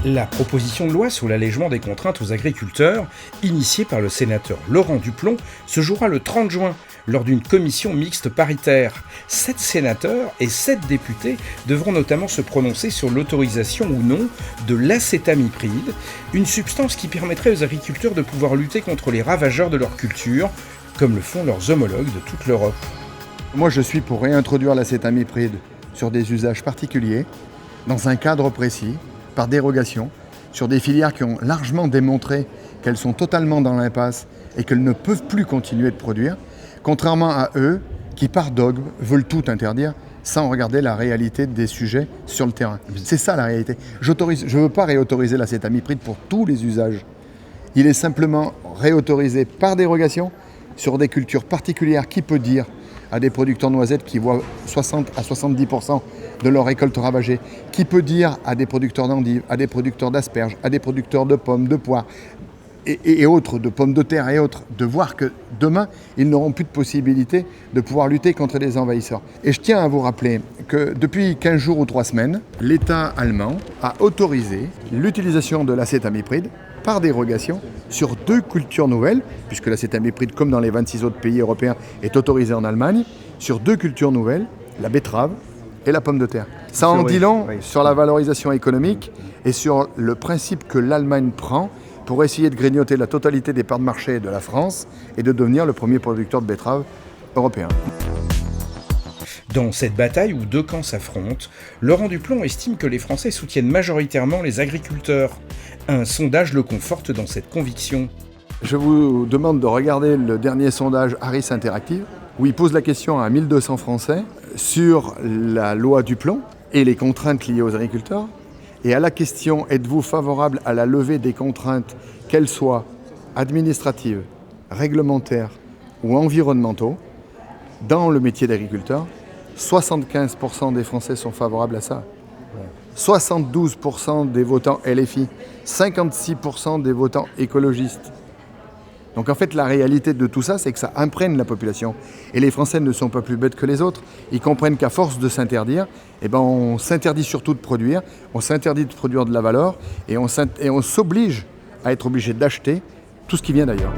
La proposition de loi sur l'allègement des contraintes aux agriculteurs, initiée par le sénateur Laurent Duplomb, se jouera le 30 juin lors d'une commission mixte paritaire. 7 sénateurs et 7 députés devront notamment se prononcer sur l'autorisation ou non de l'acétamipride, une substance qui permettrait aux agriculteurs de pouvoir lutter contre les ravageurs de leur culture, comme le font leurs homologues de toute l'Europe. Moi, je suis pour réintroduire l'acétamipride sur des usages particuliers, dans un cadre précis, par dérogation, sur des filières qui ont largement démontré qu'elles sont totalement dans l'impasse et qu'elles ne peuvent plus continuer de produire, contrairement à eux qui, par dogme, veulent tout interdire sans regarder la réalité des sujets sur le terrain. C'est ça la réalité. Je ne veux pas réautoriser l'acétamipride pour tous les usages. Il est simplement réautorisé par dérogation sur des cultures particulières. Qui peut dire à des producteurs de noisettes qui voient 60 à 70% de leur récolte ravagée, qui peut dire à des producteurs d'endives, à des producteurs d'asperges, à des producteurs de pommes, de poires et autres, de pommes de terre et autres, de voir que demain, ils n'auront plus de possibilité de pouvoir lutter contre les envahisseurs. Et je tiens à vous rappeler que depuis 15 jours ou 3 semaines, l'État allemand a autorisé l'utilisation de l'acétamipride par dérogation sur 2 cultures nouvelles, puisque l'acétamipride, comme dans les 26 autres pays européens, est autorisé en Allemagne, sur 2 cultures nouvelles, la betterave et la pomme de terre. Ça en dit long sur la valorisation économique et sur le principe que l'Allemagne prend pour essayer de grignoter la totalité des parts de marché de la France et de devenir le premier producteur de betterave européen. Dans cette bataille où 2 camps s'affrontent, Laurent Duplomb estime que les Français soutiennent majoritairement les agriculteurs. Un sondage le conforte dans cette conviction. Je vous demande de regarder le dernier sondage Harris Interactive, où il pose la question à 1200 Français sur la loi Duplomb et les contraintes liées aux agriculteurs. Et à la question « Êtes-vous favorable à la levée des contraintes, qu'elles soient administratives, réglementaires ou environnementaux, dans le métier d'agriculteur ?» 75% des Français sont favorables à ça. 72% des votants LFI, 56% des votants écologistes. Donc en fait, la réalité de tout ça, c'est que ça imprègne la population. Et les Français ne sont pas plus bêtes que les autres. Ils comprennent qu'à force de s'interdire, on s'interdit surtout de produire, on s'interdit de produire de la valeur et on s'oblige à être obligé d'acheter tout ce qui vient d'ailleurs.